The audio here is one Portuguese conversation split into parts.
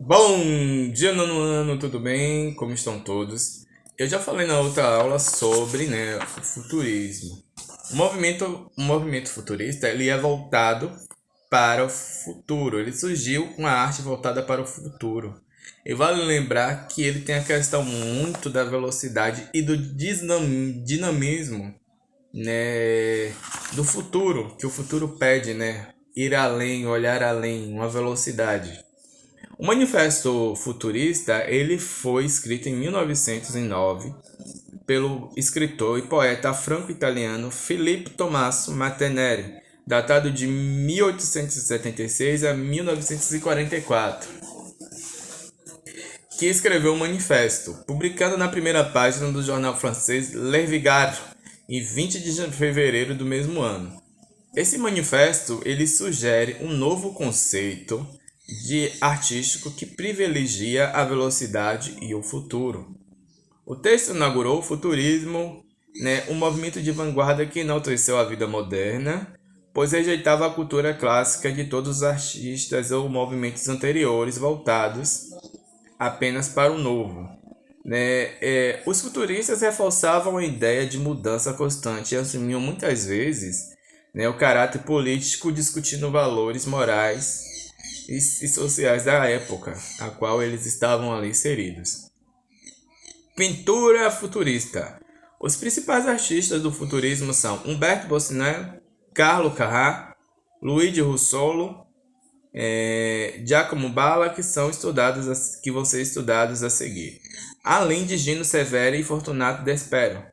Bom dia, nono ano, tudo bem? Como estão todos? Eu já falei na outra aula sobre, o futurismo. O movimento futurista ele é voltado para o futuro. Ele surgiu com a arte voltada para o futuro. E vale lembrar que ele tem a questão muito da velocidade e do dinamismo, do futuro, que o futuro pede, ir além, olhar além, uma velocidade. O Manifesto Futurista ele foi escrito em 1909 pelo escritor e poeta franco-italiano Filippo Tommaso Martinelli, datado de 1876 a 1944, que escreveu o manifesto, publicado na primeira página do jornal francês Le Figaro, em 20 de fevereiro do mesmo ano. Esse manifesto ele sugere um novo conceito de artístico que privilegia a velocidade e o futuro. O texto inaugurou o futurismo, um movimento de vanguarda que enalteceu a vida moderna, pois rejeitava a cultura clássica de todos os artistas ou movimentos anteriores voltados apenas para o novo. Os futuristas reforçavam a ideia de mudança constante e assumiam muitas vezes o caráter político discutindo valores morais e sociais da época a qual eles estavam ali inseridos. Pintura futurista. Os principais artistas do futurismo são Humberto Bossinelli, Carlo Carrà, Luigi Russolo, Giacomo Balla, que vão ser estudados a seguir, além de Gino Severi e Fortunato Despero.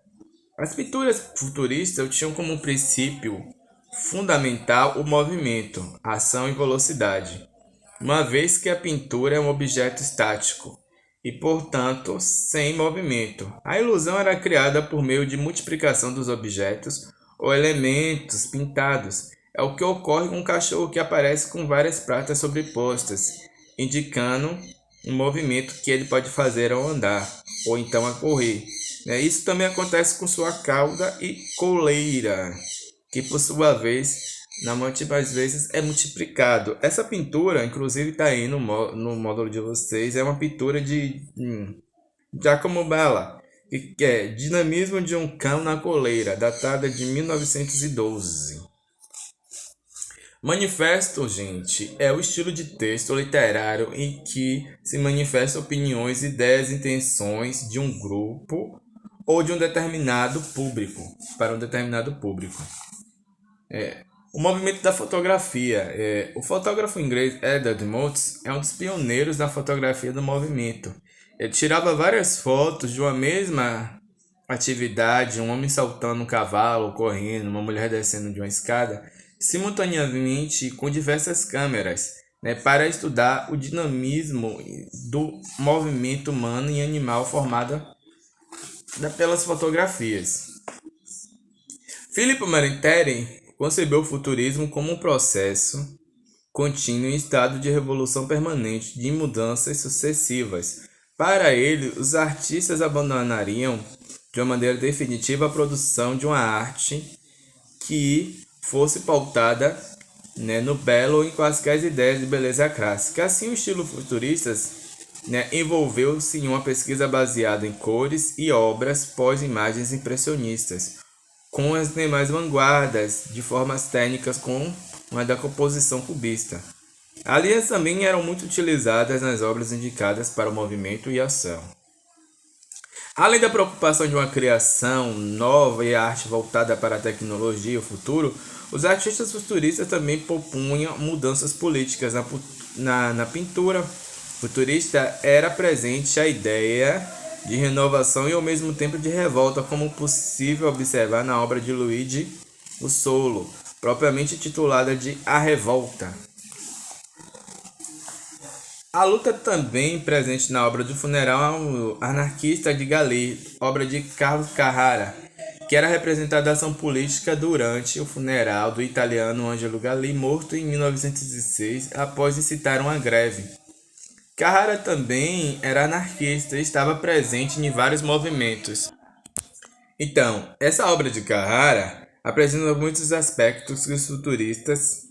As pinturas futuristas tinham como princípio fundamental o movimento, ação e velocidade, uma vez que a pintura é um objeto estático e, portanto, sem movimento. A ilusão era criada por meio de multiplicação dos objetos ou elementos pintados. É o que ocorre com um cachorro que aparece com várias pratas sobrepostas, indicando um movimento que ele pode fazer ao andar, ou então a correr. Isso também acontece com sua cauda e coleira, que por sua vez, na múltiplas vezes, é multiplicado. Essa pintura, inclusive está aí no módulo de vocês, é uma pintura de Giacomo Balla, que é Dinamismo de um Cão na Coleira, datada de 1912. Manifesto, gente, é o estilo de texto literário em que se manifestam opiniões, ideias e intenções de um grupo ou de um determinado público, para um determinado público. O movimento da fotografia. O fotógrafo inglês Edward Motes é um dos pioneiros da fotografia do movimento. Ele tirava várias fotos de uma mesma atividade, um homem saltando um cavalo, correndo, uma mulher descendo de uma escada, simultaneamente com diversas câmeras, para estudar o dinamismo do movimento humano e animal formado pelas fotografias. Filippo Martinelli concebeu o futurismo como um processo contínuo em estado de revolução permanente, de mudanças sucessivas. Para ele, os artistas abandonariam de uma maneira definitiva a produção de uma arte que fosse pautada no belo ou em quaisquer ideias de beleza clássica. Assim, o estilo futurista envolveu-se em uma pesquisa baseada em cores e obras pós-imagens impressionistas, com as demais vanguardas de formas técnicas com uma da composição cubista. As linhas também eram muito utilizadas nas obras indicadas para o movimento e ação. Além da preocupação de uma criação nova e a arte voltada para a tecnologia e o futuro, os artistas futuristas também propunham mudanças políticas na pintura futurista. Era presente a ideia de renovação e ao mesmo tempo de revolta, como possível observar na obra de Luigi Russolo, propriamente titulada de A Revolta. A luta também presente na obra do Funeral Anarquista de Galli, obra de Carlo Carrara, que era a representação política durante o funeral do italiano Angelo Galli, morto em 1916 após incitar uma greve. Carrara também era anarquista e estava presente em vários movimentos. Então, essa obra de Carrara apresenta muitos aspectos que os futuristas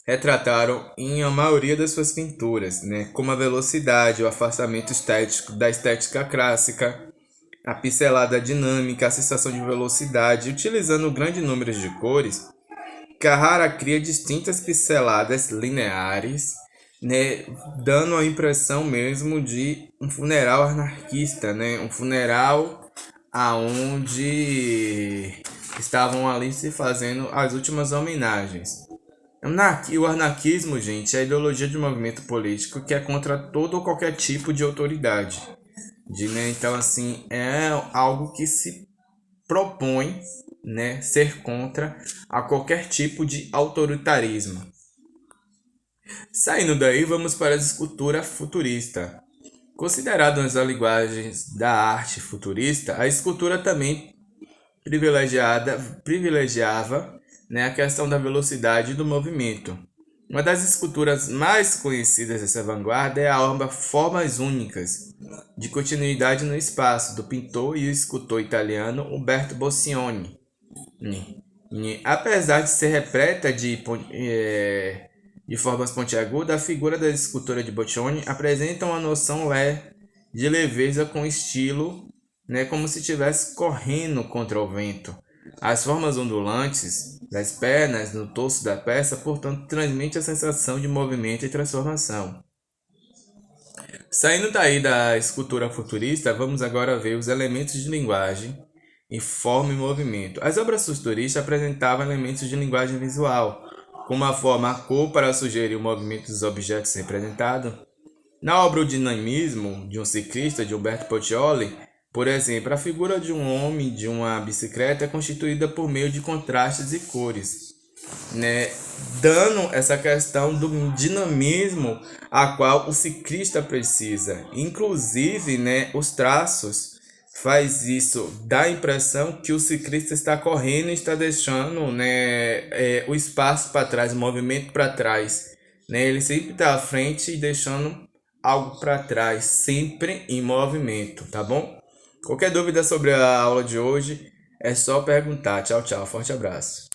retrataram em a maioria das suas pinturas, né, como a velocidade, o afastamento estético da estética clássica, a pincelada dinâmica, a sensação de velocidade, utilizando um grande número de cores. Carrara cria distintas pinceladas lineares, né, dando a impressão mesmo de um funeral anarquista, né, um funeral aonde estavam ali se fazendo as últimas homenagens. O anarquismo, gente, é a ideologia de um movimento político que é contra todo ou qualquer tipo de autoridade. Né? Então, assim, é algo que se propõe, né, ser contra a qualquer tipo de autoritarismo. Saindo daí, vamos para a escultura futurista. Considerado uma das linguagens da arte futurista, a escultura também privilegiava, né, a questão da velocidade do movimento. Uma das esculturas mais conhecidas dessa vanguarda é a obra Formas Únicas, de continuidade no espaço, do pintor e escultor italiano Umberto Boccioni. Apesar de ser repleta de formas pontiagudas, a figura da escultura de Boccioni apresenta uma noção de leveza com estilo, né, como se estivesse correndo contra o vento. As formas ondulantes das pernas no torso da peça, portanto, transmite a sensação de movimento e transformação. Saindo daí da escultura futurista, vamos agora ver os elementos de linguagem em forma e movimento. As obras futuristas apresentavam elementos de linguagem visual, como a forma, a cor para sugerir o movimento dos objetos representados. Na obra O Dinamismo, de um ciclista, de Umberto Boccioni, por exemplo, a figura de um homem de uma bicicleta é constituída por meio de contrastes e cores, né, dando essa questão do dinamismo a qual o ciclista precisa. Inclusive, né, os traços faz isso, dá a impressão que o ciclista está correndo e está deixando, né, o espaço para trás, o movimento para trás. Né? Ele sempre está à frente e deixando algo para trás, sempre em movimento, tá bom? Qualquer dúvida sobre a aula de hoje é só perguntar. Tchau, tchau. Forte abraço.